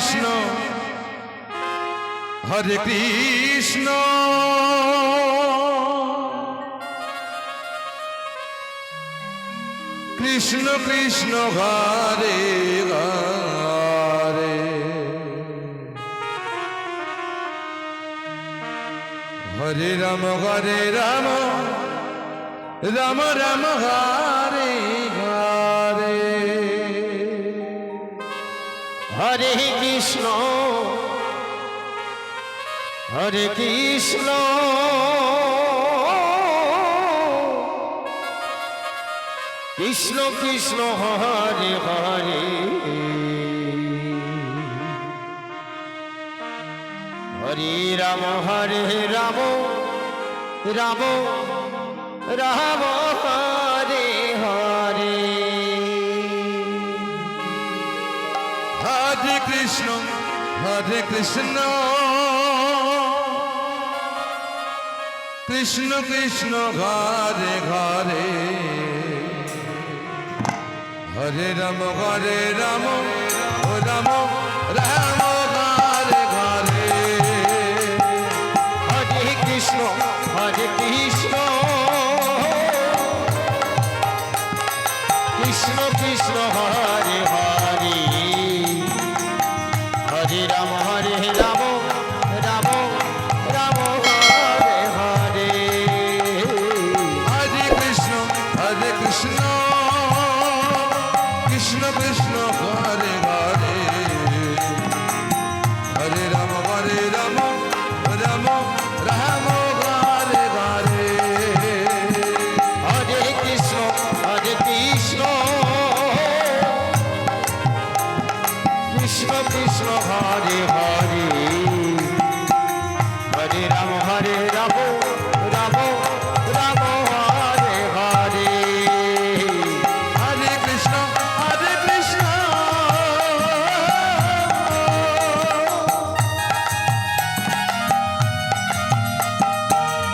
কৃষ্ণ হরে কৃষ্ণ কৃষ্ণ কৃষ্ণ হরে হরে হরে রাম রাম রাম হরে হরে হরে কৃষ্ণ হরে কৃষ্ণ কৃষ্ণ কৃষ্ণ হরে হরে হরে রাম রাম রাম হরে হরে হরে কৃষ্ণ কৃষ্ণ কৃষ্ণ হরে হরে হরে রাম রাম রাম হরে হরে হরে কৃষ্ণ কৃষ্ণ কৃষ্ণ হরে হরে হরে রাম রাম রাম হরে হরে হরে কৃষ্ণ কৃষ্ণ কৃষ্ণ হরে হরে হরে রাম রাম রাম হরে হরে হরে কৃষ্ণ কৃষ্ণ কৃষ্ণ হরে হরে হরে রাম রাম রাম হরে হরে হরে কৃষ্ণ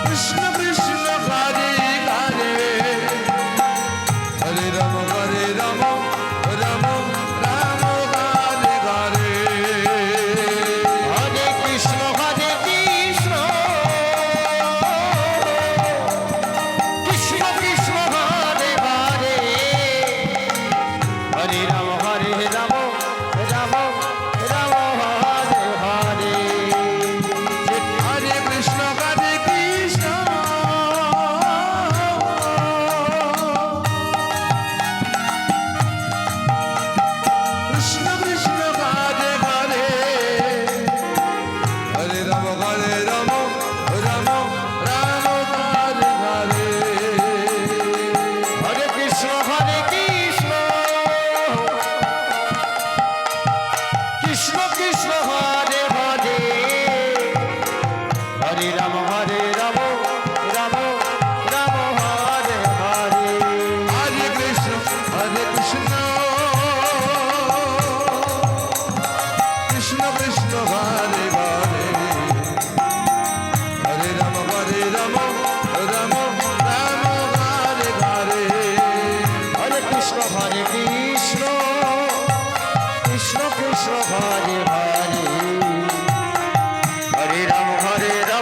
কৃষ্ণ কৃষ্ণ হরে হরে হরে রাম রাম রাম হরে হরে হরে কৃষ্ণ কৃষ্ণ কৃষ্ণ হরে হরে হরে রাম রাম রাম হরে হরে হরে কৃষ্ণ কৃষ্ণ কৃষ্ণ হরে হরে হরে রাম রাম রাম হরে হরে হরে কৃষ্ণ কৃষ্ণ কৃষ্ণ হরে হরে হরে রাম রাম রাম হরে হরে হরে কৃষ্ণ কৃষ্ণ কৃষ্ণ হরে হরে হরে রাম রাম রাম হরে হরে হরে কৃষ্ণ কৃষ্ণ কৃষ্ণ হরে হরে হরে রাম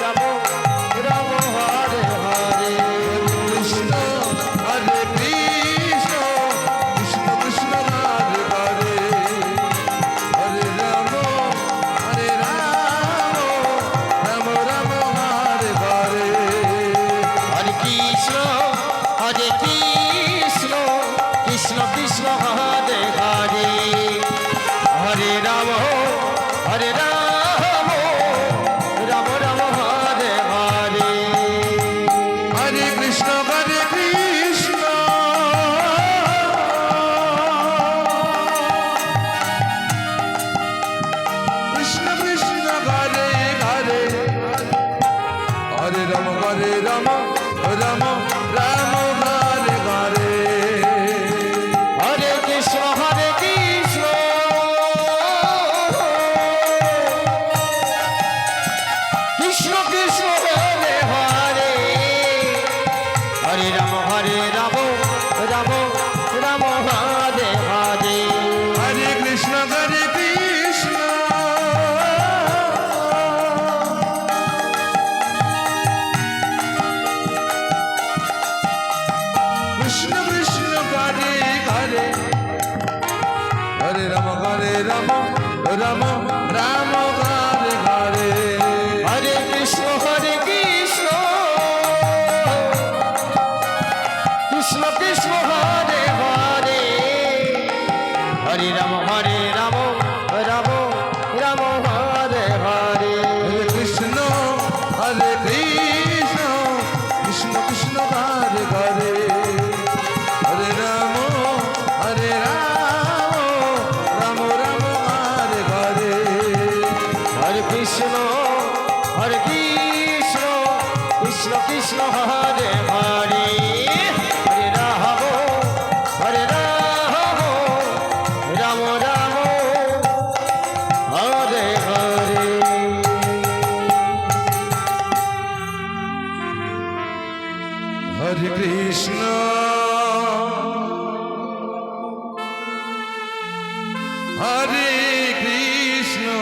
রাম রাম হরে হরে কৃষ্ণ হরে Krishna Krishna Krishna Hare Hare Hare Ram Ram Ram Hare Hare Hare Krishna Krishna Krishna Hare Hare Hare Ram Ram Ram Hare Hare Hare Krishna Krishna Krishna Hare Hare Hare Ram Ram Ram Hare Hare Hare Krishna Krishna Krishna Hare Hare Hare Ram Ram Ram Hare Hare Hare Krishna Rama Hare Rama Rama Rama Hare Hare Hare Krishna Krishna Krishna Hare Hare Hare Rama Rama Rama Hare Hare Hare Krishna Krishna Krishna Hare Hare Hare Rama Rama Rama Hare Hare Hare Krishna Krishna Krishna Hare Hare Hare Rama Rama Rama Hare Hare Hare Krishna Hare Krishna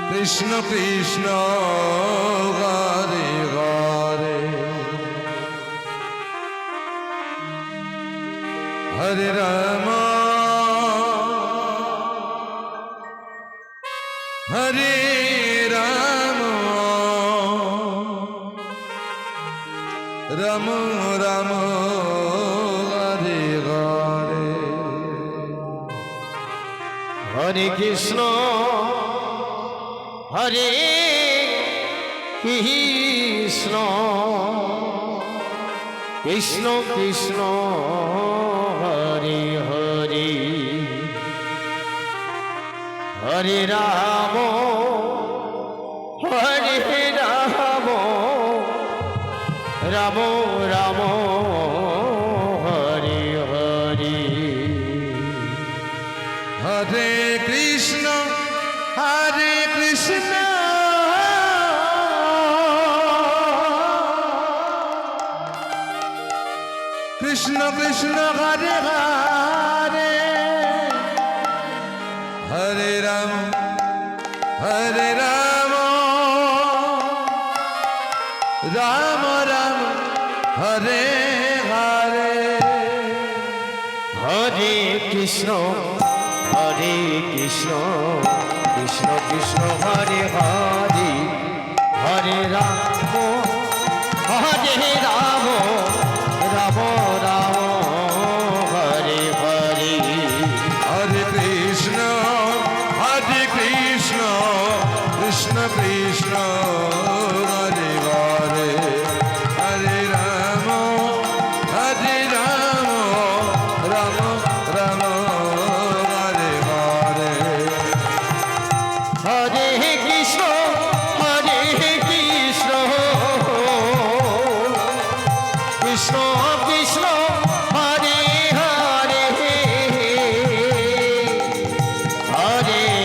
Krishna Krishna Hare Hare Hare Rama Hare Rama Rama Rama Hare Hare Hare Krishna Hare Krishna Krishna Krishna Hare Hare Hare Rama Hare Rama Rama Rama Hare Hare Hare Krishna Hare Krishna Krishna Krishna Hare Hare Hare Rama Rama Rama Hare Hare Hare Krishna Krishna Krishna Hare Hare Hare Rama Hare Rama Rama Rama Hare Hare Hare Krishna Krishna Krishna Hare Hare Hare Rama Rama Rama Hare Hare Hare Krishna Krishna Krishna Hare Hare Hare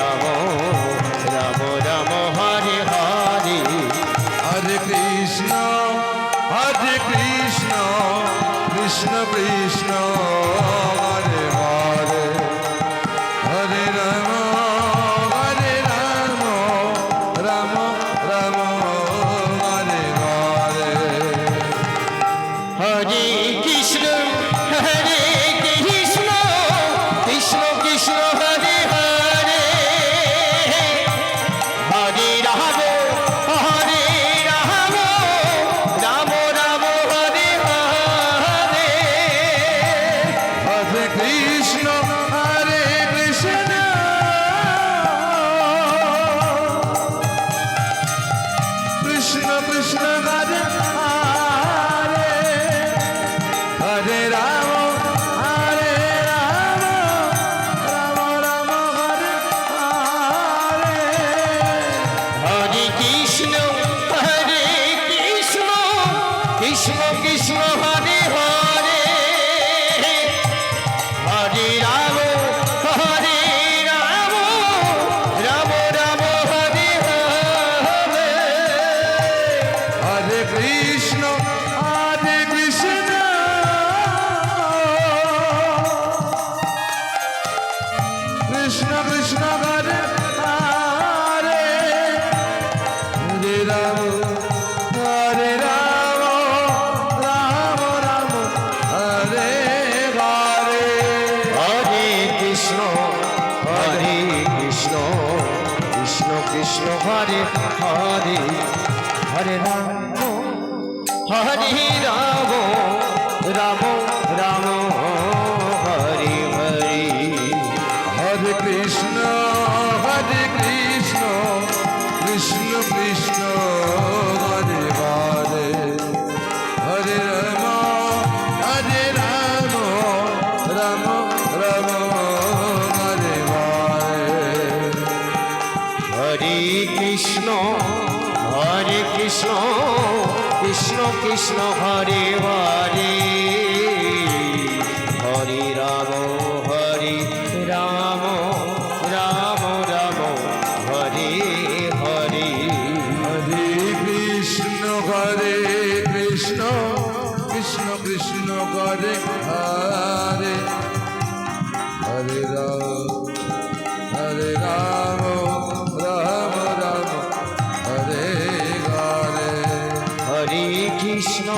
Rama Rama Rama Hare Hare Hare Krishna Krishna Krishna Hare Hare Hare Rama Rama Rama Hare Hare Hare Krishna Krishna Krishna Hare Hare Hare Rama Rama Rama Hare Hare Hare Krishna Krishna Krishna Hare Hare Hare Hare Hare Ram হরে রাম রাম রাম হরে হরে হরে কৃষ্ণ কৃষ্ণ কৃষ্ণ হরে হরে হরে রাম রাম রাম হরে হরে হরে কৃষ্ণ কৃষ্ণ কৃষ্ণ হরে হরে হরে রাম রাম রাম হরে হরে হরে কৃষ্ণ কৃষ্ণ কৃষ্ণ হরে হরে হরে রাম রাম রাম হরে হরে হরে কৃষ্ণ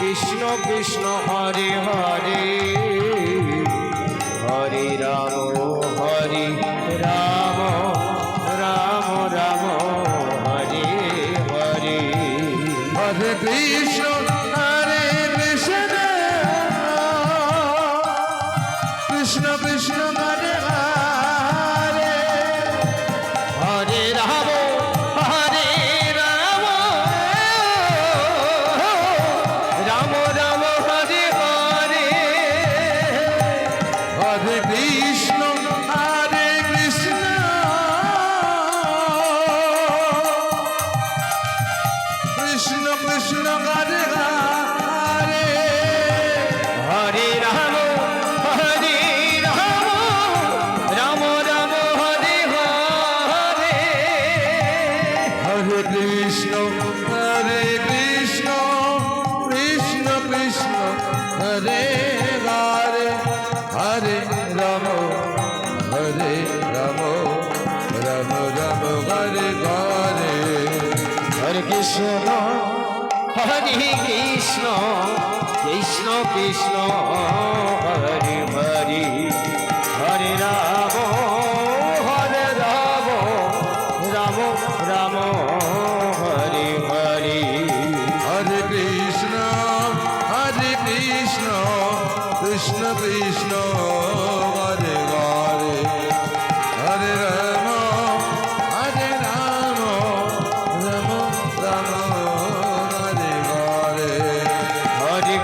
কৃষ্ণ কৃষ্ণ হরে হরে হরে রাম রাম রাম হরে হরে হরে কৃষ্ণ কৃষ্ণ কৃষ্ণ হরে হরে হরে রাম রাম রাম হরে হরে হরে কৃষ্ণ কৃষ্ণ কৃষ্ণ হরে হরে হরে রাম রাম রাম হরে হরে হরে কৃষ্ণ কৃষ্ণ কৃষ্ণ হরে হরে হরে রাম রাম রাম হরে হরে হরে কৃষ্ণ কৃষ্ণ কৃষ্ণ হরে হরে হরে রাম রাম রাম হরে হরে হরে কৃষ্ণ কৃষ্ণ কৃষ্ণ হরে হরে হরে রাম রাম রাম হরে হরে হরে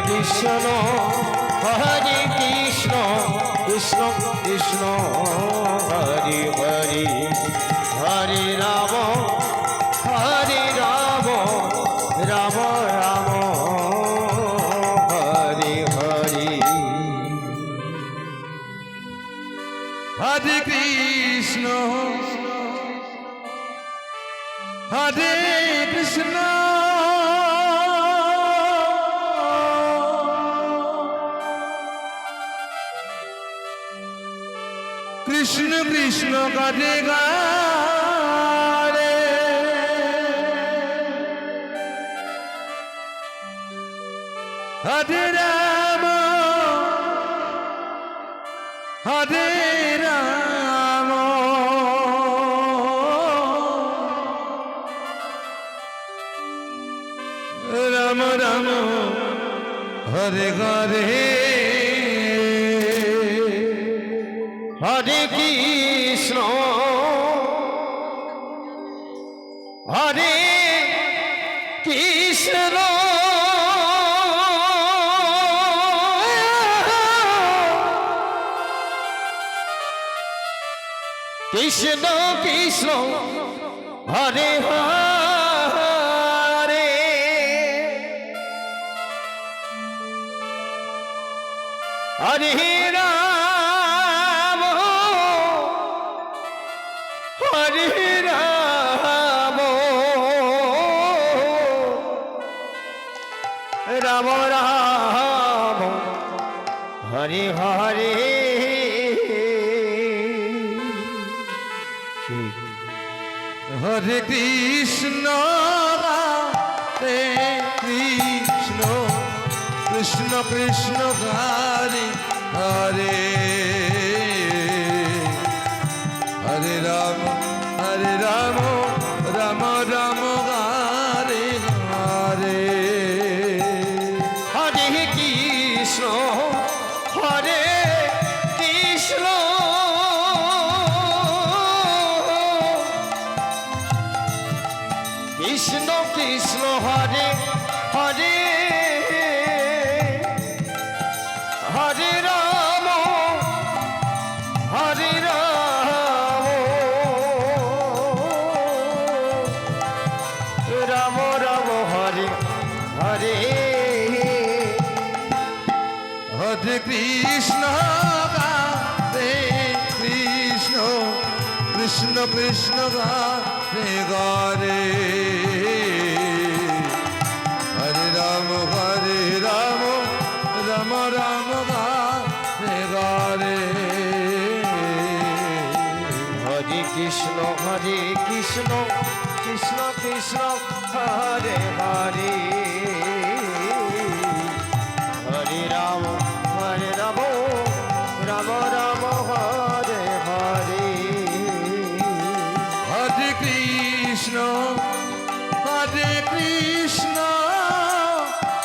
কৃষ্ণ কৃষ্ণ কৃষ্ণ হরে হরে হরে রাম রাম রাম হরে হরে হরে কৃষ্ণ হরে কৃষ্ণ কৃষ্ণ কৃষ্ণ হরে হরে হরে রাম রাম রাম হরে হরে হরে কৃষ্ণ হরে কৃষ্ণ কৃষ্ণ কৃষ্ণ হরে হরে হরে রাম হরে রাম রাম রাম হরে হরে হরে কৃষ্ণ হরে কৃষ্ণ কৃষ্ণ কৃষ্ণ হরে হরে হরে রাম হরে রাম রাম রাম হরে হরে হরে কৃষ্ণ হরে কৃষ্ণ কৃষ্ণ কৃষ্ণ হরে হরে হরে রাম হরে রাম রাম রাম হরে হরে হরে কৃষ্ণ হরে কৃষ্ণ কৃষ্ণ কৃষ্ণ হরে হরে হরে রাম রাম রাম হরে হরে হরে কৃষ্ণ কৃষ্ণ কৃষ্ণ হরে হরে হরে রাম রাম রাম হরে হরে হরে কৃষ্ণ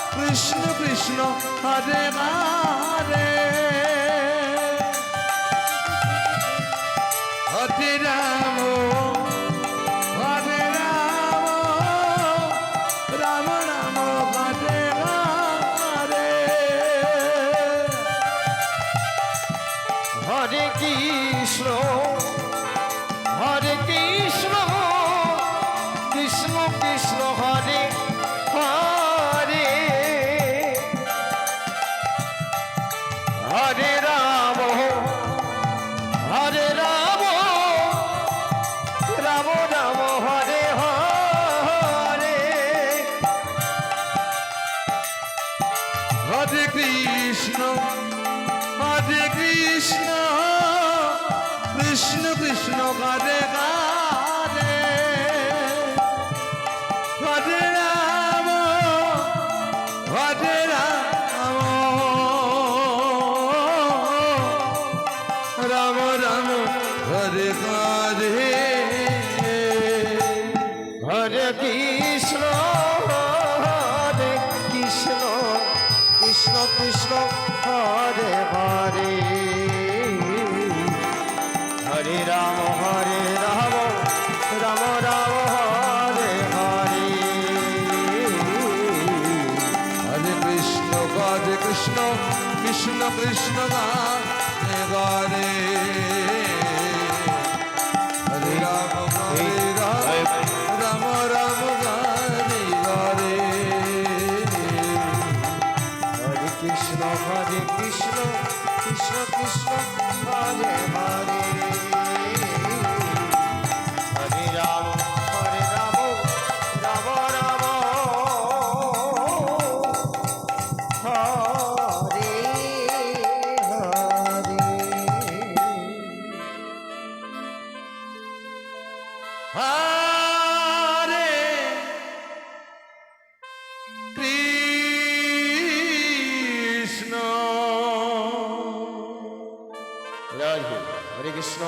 কৃষ্ণ কৃষ্ণ হরে হরে হরে রাম রাম রাম হরে হরে হরে কৃষ্ণ কৃষ্ণ কৃষ্ণ হরে হরে হরে রাম রাম রাম হরে হরে হরে কৃষ্ণ কৃষ্ণ কৃষ্ণ হরে হরে হরে রাম রাম রাম হরে হরে হরে কৃষ্ণ কৃষ্ণ কৃষ্ণ হরে হরে হরে রাম রাম রাম হরে হরে হরে কৃষ্ণ কৃষ্ণ কৃষ্ণ হরে হরে হরে রাম রাম রাম হরে হরে হরে কৃষ্ণ কৃষ্ণ কৃষ্ণ হরে হরে হরে রাম রাম রাম হরে হরে হরে কৃষ্ণ হরে কৃষ্ণ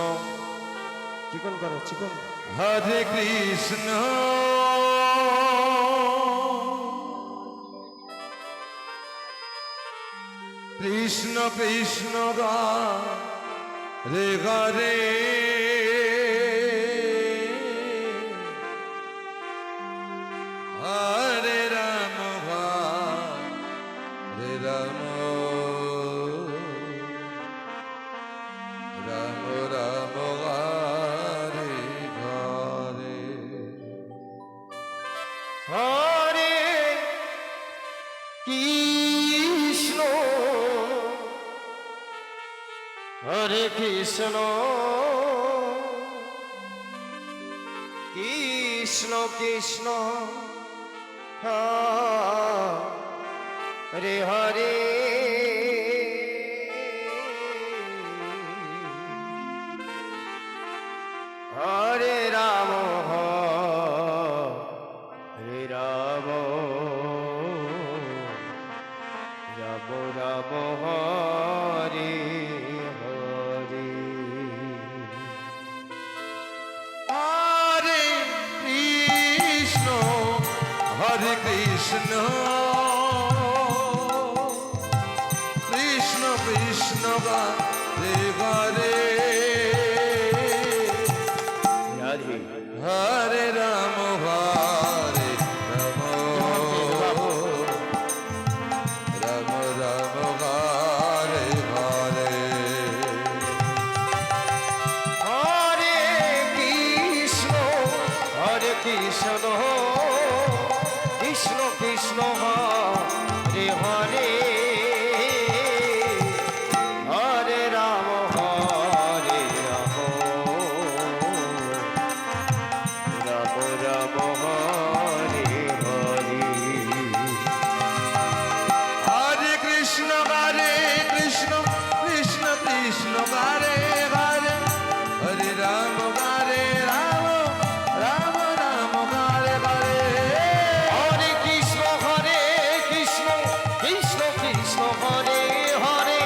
চিকন করো চিকন হরে কৃষ্ণ কৃষ্ণ কৃষ্ণ রে হরে হরে রাম হরে রাম রাম রাম হরে হরে হরে কৃষ্ণ হরে কৃষ্ণ কৃষ্ণ কৃষ্ণ হরে হরে হরে রাম হরে রাম রাম রাম হরে হরে গারে গারে রাধে হরে রাম হরে রাম রাম রাম হরে হরে হরে কৃষ্ণ কৃষ্ণ কৃষ্ণ হরে হরে হরে রাম রাম রাম হরে হরে হরে কৃষ্ণ কৃষ্ণ কৃষ্ণ হরে হরে হরে রাম রাম রাম রাম হরে হরে হরে কৃষ্ণ কৃষ্ণ কৃষ্ণ হরে হরে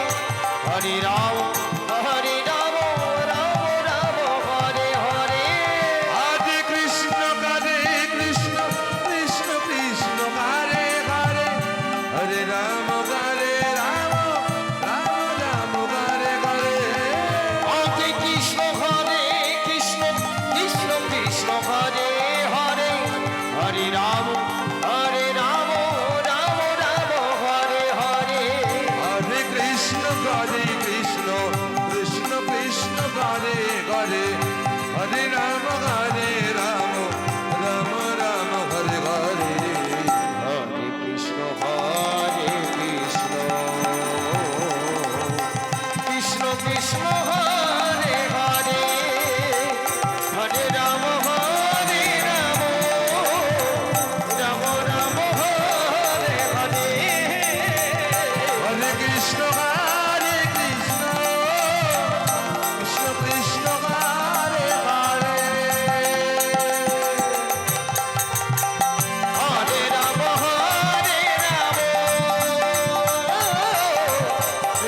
হরে রাম রাম রাম হরে হরে হরে কৃষ্ণ কৃষ্ণ কৃষ্ণ হরে হরে হরে রাম রাম রাম হরে হরে হরে কৃষ্ণ কৃষ্ণ কৃষ্ণ হরে হরে হরে রাম রাম রাম হরে হরে হরে কৃষ্ণ কৃষ্ণ কৃষ্ণ হরে হরে হরে রাম রাম রাম হরে হরে হরে কৃষ্ণ কৃষ্ণ কৃষ্ণ হরে হরে হরে রাম রাম রাম হরে হরে হরে কৃষ্ণ কৃষ্ণ কৃষ্ণ হরে হরে হরে রাম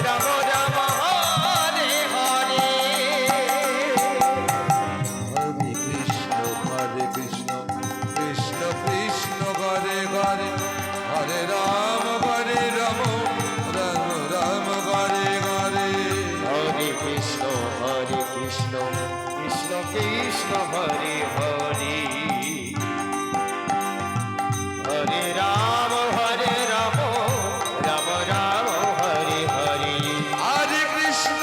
রাম রাম হরে হরে হরে কৃষ্ণ কৃষ্ণ কৃষ্ণ হরে হরে হরে রাম রাম রাম হরে হরে হরে কৃষ্ণ কৃষ্ণ কৃষ্ণ হরে হরে হরে রাম রাম রাম হরে হরে হরে কৃষ্ণ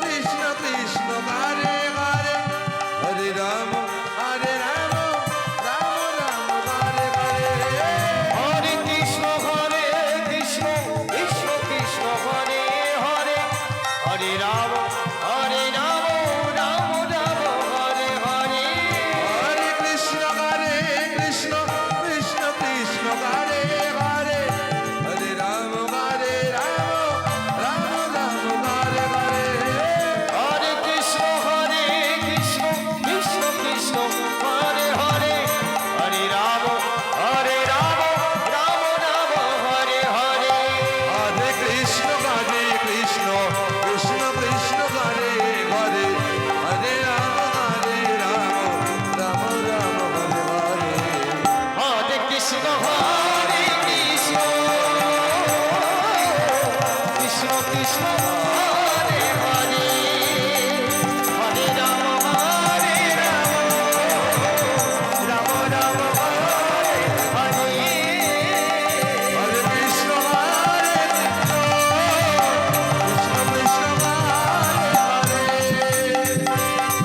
কৃষ্ণ কৃষ্ণ হরে হরে হরে রাম রাম রাম হরে হরে হরে কৃষ্ণ কৃষ্ণ কৃষ্ণ হরে হরে হরে রাম রাম রাম হরে হরে হরে কৃষ্ণ কৃষ্ণ কৃষ্ণ হরে হরে হরে রাম রাম রাম হরে হরে হরে কৃষ্ণ কৃষ্ণ হরে হরে হরে রাম রাম রাম হরে হরে হরে কৃষ্ণ কৃষ্ণ কৃষ্ণ হরে হরে হরে রাম রাম রাম হরে হরে হরে কৃষ্ণ কৃষ্ণ কৃষ্ণ হরে হরে হরে রাম রাম রাম হরে হরে হরে কৃষ্ণ কৃষ্ণ হরে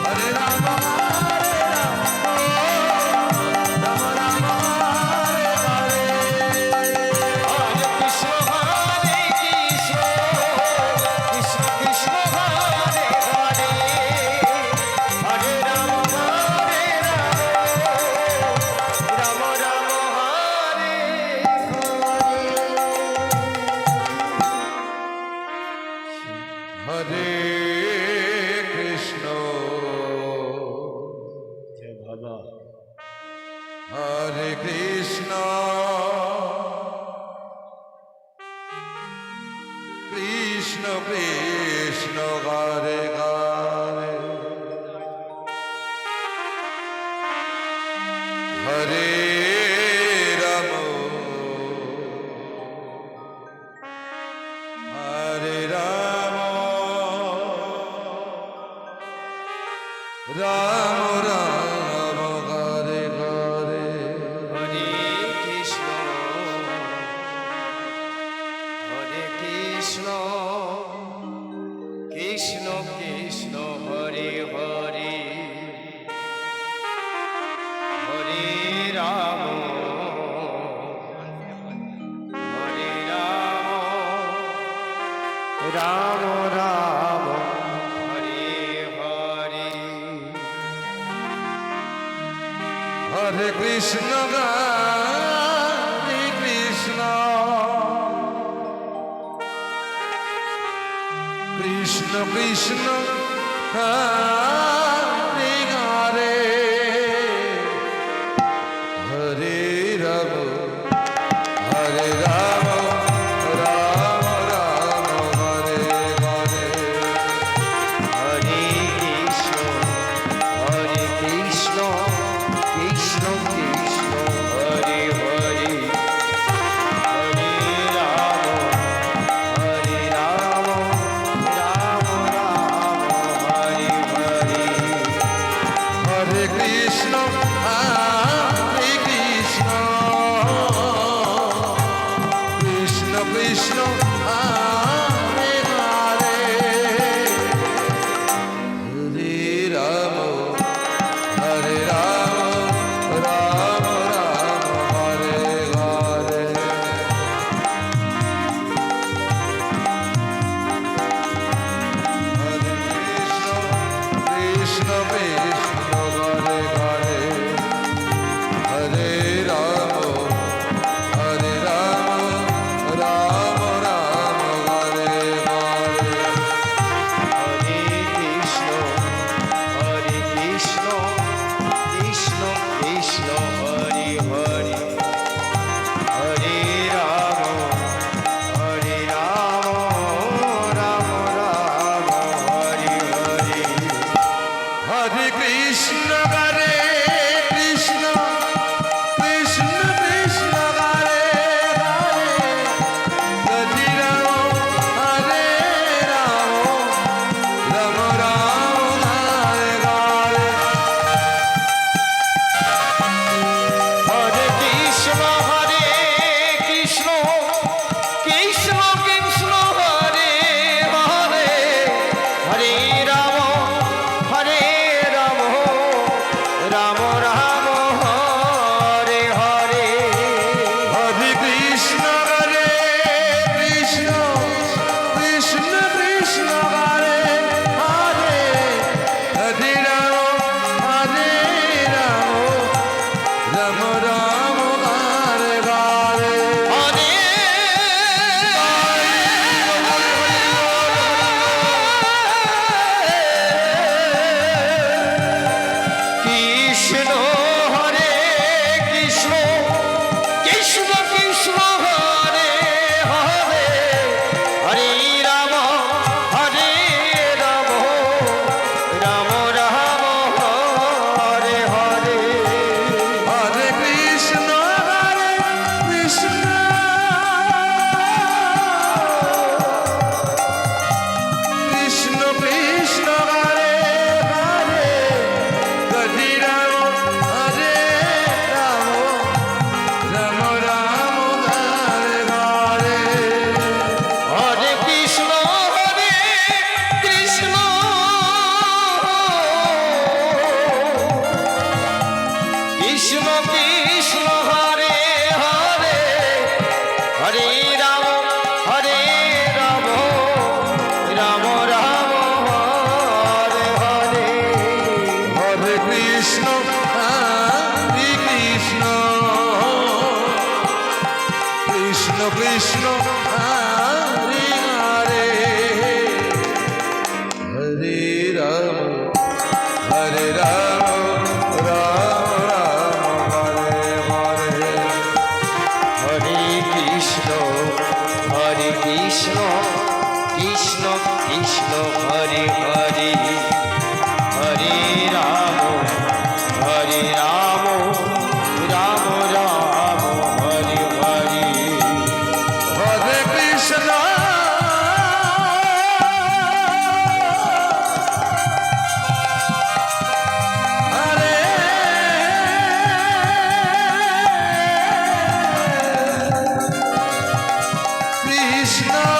হরে রাম রাম হরে হরে হরে কৃষ্ণ কৃষ্ণ হরে হরে হরে রাম রাম রাম হরে হরে কৃষ্ণ বাবা হরে কৃষ্ণ কৃষ্ণ কৃষ্ণ হরে হরে হরে রাম হরে রাম কৃষ্ণ কৃষ্ণ কৃষ্ণ হরে হরে হরে রাম হরে রাম রাম রাম হরে হরে হরে কৃষ্ণ হরে কৃষ্ণ কৃষ্ণ কৃষ্ণ হরে হরে হরে রাম হরে রাম রাম রাম হরে হরে হরে কৃষ্ণ কৃষ্ণ কৃষ্ণ হরে হরে হরে রাম রাম রাম হরে হরে হরে কৃষ্ণ হরে কৃষ্ণ কৃষ্ণ কৃষ্ণ হরে হরে হরে রাম হরে রাম রাম রাম হরে হরে হরে কৃষ্ণ কৃষ্ণ কৃষ্ণ হরে হরে হরে রাম রাম রাম হরে হরে হরে কৃষ্ণ কৃষ্ণ কৃষ্ণ কৃষ্ণ হরে হরে হরে রাম রাম রাম হরে হরে হরে কৃষ্ণ হরে কৃষ্ণ কৃষ্ণ কৃষ্ণ হরে হরে হরে রাম হরে রাম রাম রাম হরে হরে হরে কৃষ্ণ কৃষ্ণ কৃষ্ণ কৃষ্ণ হরে হরে হরে রাম রাম রাম হরে হরে হরে কৃষ্ণ হরে কৃষ্ণ কৃষ্ণ কৃষ্ণ হরে হরে হরে রাম রাম রাম হরে হরে হরে কৃষ্ণ হরে কৃষ্ণ কৃষ্ণ কৃষ্ণ হরে হরে হরে রাম রাম রাম হরে হরে হরে কৃষ্ণ কৃষ্ণ কৃষ্ণ হরে হরে হরে রাম রাম রাম হরে হরে হরে কৃষ্ণ কৃষ্ণ কৃষ্ণ কৃষ্ণ হরে হরে হরে রাম রাম রাম হরে হরে হরে কৃষ্ণ কৃষ্ণ কৃষ্ণ কৃষ্ণ হরে হরে হরে রাম রাম রাম হরে হরে হরে কৃষ্ণ কৃষ্ণ কৃষ্ণ হরে হরে হরে রাম রাম রাম হরে হরে হরে কৃষ্ণ হরে কৃষ্ণ